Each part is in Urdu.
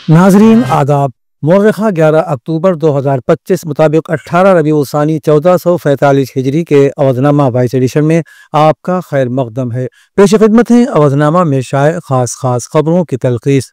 ناظرین آداب، مورخہ 11 اکتوبر 2025 مطابق 18 ربیع الثانی 1445 ہجری کے اودھنامہ وائس ایڈیشن میں آپ کا خیر مقدم ہے۔ پیش خدمت ہیں اودھنامہ میں شائع خاص خبروں کی تلخیص۔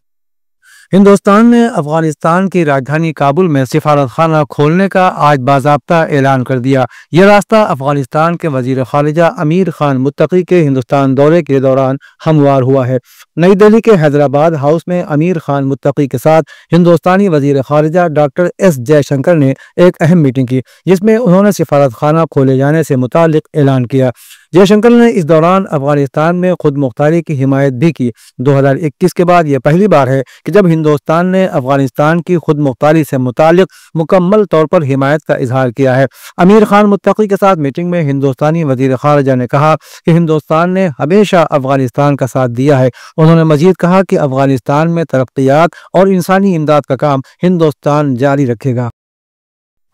ہندوستان نے افغانستان کی راجدھانی کابل میں سفارت خانہ کھولنے کا آج باضابطہ اعلان کر دیا۔ یہ راستہ افغانستان کے وزیر خارجہ امیر خان متقی کے ہندوستان دورے کے دوران ہموار ہوا ہے۔ نئی دہلی کے حیدرآباد ہاؤس میں امیر خان متقی کے ساتھ ہندوستانی وزیر خارجہ ڈاکٹر ایس جے شنکر نے ایک اہم میٹنگ کی، جس میں انہوں نے سفارت خانہ کھولے جانے سے متعلق اعلان کیا۔ جے شنکر نے اس دوران افغانستان میں خود مختاری کی حمایت بھی کی۔ 2021 کے بعد یہ پہلی بار ہے کہ جب ہندوستان نے افغانستان کی خود مختاری سے متعلق مکمل طور پر حمایت کا اظہار کیا ہے۔ امیر خان متقی کے ساتھ میٹنگ میں ہندوستانی وزیر خارجہ نے کہا کہ ہندوستان نے ہمیشہ افغانستان کا ساتھ دیا ہے۔ انہوں نے مزید کہا کہ افغانستان میں ترقیات اور انسانی امداد کا کام ہندوستان جاری رکھے گا۔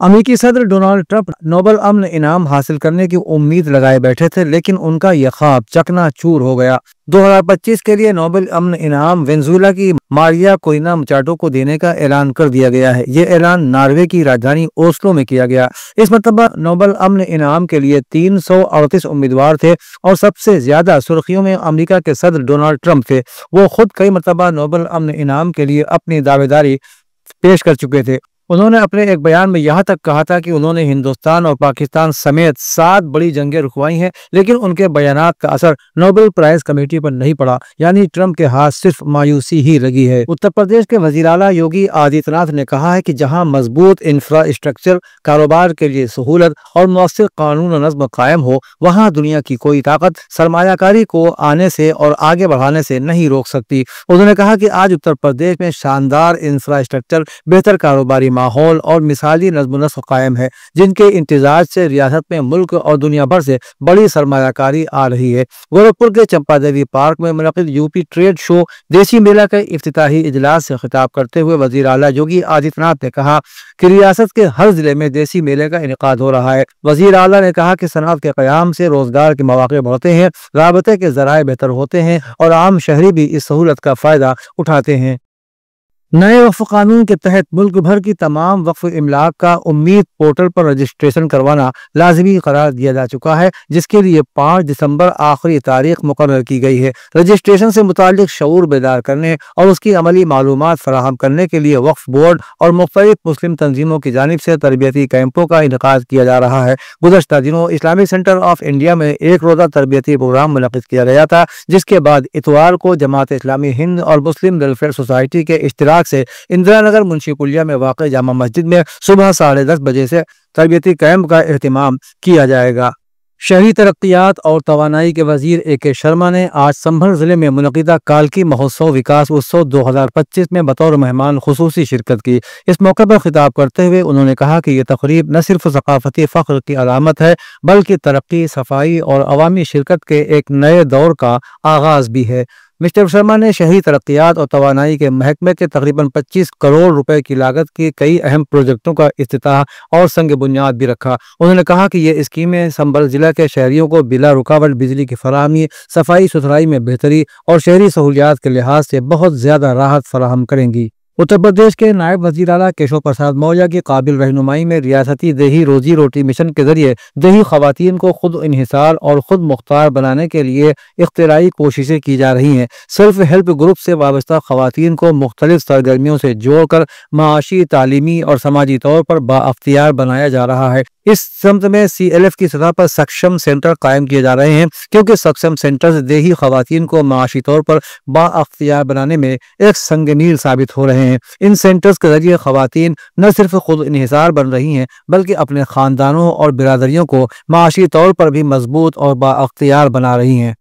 امریکی صدر ڈونلڈ ٹرمپ نوبل امن انعام حاصل کرنے کی امید لگائے بیٹھے تھے، لیکن ان کا یہ خواب چکنا چور ہو گیا۔ 2025 کے لیے نوبل امن انعام وینزویلا کی ماریا کورینا مچاٹو کو دینے کا اعلان کر دیا گیا ہے۔ یہ اعلان ناروے کی راجدھانی اوسلو میں کیا گیا۔ اس مرتبہ نوبل امن انعام کے لیے 338 امیدوار تھے اور سب سے زیادہ سرخیوں میں امریکہ کے صدر ڈونلڈ ٹرمپ تھے۔ وہ خود کئی مرتبہ نوبل امن انعام کے لیے اپنی دعویداری پیش کر چکے تھے۔ انہوں نے اپنے ایک بیان میں یہاں تک کہا تھا کہ انہوں نے ہندوستان اور پاکستان سمیت 7 بڑی جنگیں رکوائی ہیں، لیکن ان کے بیانات کا اثر نوبل پرائز کمیٹی پر نہیں پڑا، یعنی ٹرمپ کے ہاتھ صرف مایوسی ہی لگی ہے۔ اتر پردیش کے وزیر اعلیٰ یوگی آدتیہ ناتھ نے کہا ہے کہ جہاں مضبوط انفراسٹرکچر، کاروبار کے لیے سہولت اور مؤثر قانون و نظم قائم ہو، وہاں دنیا کی کوئی طاقت سرمایہ کاری کو آنے سے اور آگے بڑھانے سے نہیں روک سکتی۔ انہوں نے کہا کہ آج اتر پردیش میں شاندار انفراسٹرکچر، بہتر کاروباری ماحول اور مثالی نظم و نسق قائم ہے، جن کے امتزاج سے ریاست میں ملک اور دنیا بھر سے بڑی سرمایہ کاری آ رہی ہے۔ گورکھپور کے چمپا دیوی پارک میں منعقد یوپی ٹریڈ شو دیسی میلہ کے افتتاحی اجلاس سے خطاب کرتے ہوئے وزیر اعلیٰ یوگی آدتیہ ناتھ نے کہا کہ ریاست کے ہر ضلع میں دیسی میلے کا انعقاد ہو رہا ہے۔ وزیر اعلیٰ نے کہا کہ صنعت کے قیام سے روزگار کے مواقع بڑھتے ہیں، رابطے کے ذرائع بہتر ہوتے ہیں اور عام شہری بھی اس سہولت کا فائدہ اٹھاتے ہیں۔ نئے وقف قانون کے تحت ملک بھر کی تمام وقف املاک کا امید پورٹل پر رجسٹریشن کروانا لازمی قرار دیا جا چکا ہے، جس کے لیے 5 دسمبر آخری تاریخ مقرر کی گئی ہے۔ رجسٹریشن سے متعلق شعور بیدار کرنے اور اس کی عملی معلومات فراہم کرنے کے لیے وقف بورڈ اور مختلف مسلم تنظیموں کی جانب سے تربیتی کیمپوں کا انعقاد کیا جا رہا ہے۔ گزشتہ دنوں اسلامک سینٹر آف انڈیا میں ایک روزہ تربیتی پروگرام منعقد کیا گیا تھا، جس کے بعد اتوار کو جماعت اسلامی ہند اور مسلم ویلفیئر سوسائٹی کے اشتراک سے اندرا نگر منشی پلیا میں واقع جامع مسجد میں صبح 10:30 بجے سے تربیتی کیمپ کا اہتمام کیا جائے گا۔ شہری ترقیات اور توانائی کے وزیر اے کے شرما نے آج سمبھل ضلع میں منعقدہ کالکی مہوتسو وکاس اتسو 2025 میں بطور مہمان خصوصی شرکت کی۔ اس موقع پر خطاب کرتے ہوئے انہوں نے کہا کہ یہ تقریب نہ صرف ثقافتی فخر کی علامت ہے، بلکہ ترقی، صفائی اور عوامی شرکت کے ایک نئے دور کا آغاز بھی ہے۔ مسٹر شرما نے شہری ترقیات اور توانائی کے محکمے کے تقریباً 25 کروڑ روپے کی لاگت کی کئی اہم پروجیکٹوں کا افتتاح اور سنگ بنیاد بھی رکھا۔ انہوں نے کہا کہ یہ اسکیمیں سنبھل ضلع کے شہریوں کو بلا رکاوٹ بجلی کی فراہمی، صفائی ستھرائی میں بہتری اور شہری سہولیات کے لحاظ سے بہت زیادہ راحت فراہم کریں گی۔ اتر پردیش کے نائب وزیر اعلیٰ کیشو پرساد موریا کی قابل رہنمائی میں ریاستی دیہی روزی روٹی مشن کے ذریعے دیہی خواتین کو خود انحصار اور خود مختار بنانے کے لیے اختراعی کوششیں کی جا رہی ہیں۔ سیلف ہیلپ گروپ سے وابستہ خواتین کو مختلف سرگرمیوں سے جوڑ کر معاشی، تعلیمی اور سماجی طور پر بااختیار بنایا جا رہا ہے۔ اس سمت میں سی ایل ایف کی سطح پر سکشم سینٹر قائم کیے جا رہے ہیں، کیونکہ سکشم سینٹرز دیہی خواتین کو معاشی طور پر بااختیار بنانے میں ایک سنگ میل ثابت ہو رہے ہیں۔ ان سینٹرز کے ذریعے خواتین نہ صرف خود انحصار بن رہی ہیں، بلکہ اپنے خاندانوں اور برادریوں کو معاشی طور پر بھی مضبوط اور بااختیار بنا رہی ہیں۔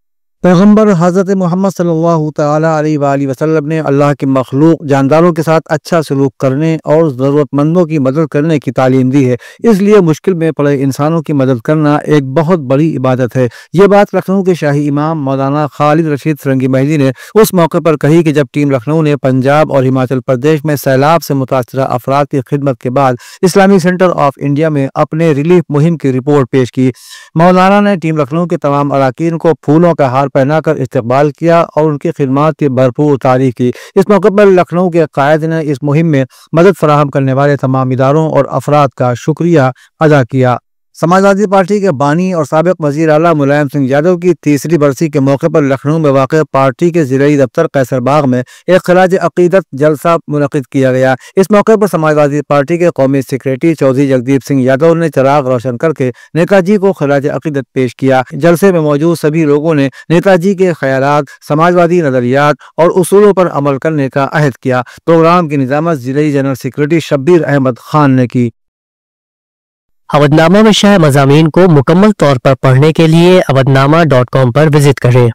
پیغمبر حضرت محمد صلی اللہ تعالیٰ علیہ وآلہ وسلم نے اللہ کی مخلوق جانداروں کے ساتھ اچھا سلوک کرنے اور ضرورت مندوں کی مدد کرنے کی تعلیم دی ہے، اس لیے مشکل میں پڑے انسانوں کی مدد کرنا ایک بہت بڑی عبادت ہے۔ یہ بات لکھنؤ کے شاہی امام مولانا خالد رشید فرنگی مہدی نے اس موقع پر کہی کہ جب ٹیم لکھنؤ نے پنجاب اور ہماچل پردیش میں سیلاب سے متاثرہ افراد کی خدمت کے بعد اسلامک سینٹر آف انڈیا میں اپنے ریلیف مہم کی رپورٹ پیش کی۔ مولانا نے ٹیم لکھنؤ کے تمام اراکین کو پھولوں کا ہار پہنا کر استقبال کیا اور ان کی خدمات کی بھرپور تعریف کی۔ اس موقع پر لکھنؤ کے قائد نے اس مہم میں مدد فراہم کرنے والے تمام اداروں اور افراد کا شکریہ ادا کیا۔ سماجوادی پارٹی کے بانی اور سابق وزیر اعلیٰ ملائم سنگھ یادو کی تیسری برسی کے موقع پر لکھنؤ میں واقع پارٹی کے ضلعی دفتر قیصر باغ میں ایک خراج عقیدت جلسہ منعقد کیا گیا۔ اس موقع پر سماجوادی پارٹی کے قومی سیکریٹری چودھری جگدیپ سنگھ یادو نے چراغ روشن کر کے نیتا جی کو خراج عقیدت پیش کیا۔ جلسے میں موجود سبھی لوگوں نے نیتا جی کے خیالات، سماجوادی نظریات اور اصولوں پر عمل کرنے کا عہد کیا۔ پروگرام کی نظامت ضلعی جنرل سیکریٹری شبیر احمد خان نے کی۔ اودنامہ میں شائع مضامین کو مکمل طور پر پڑھنے کے لیے اودنامہ.com پر وزٹ کریں۔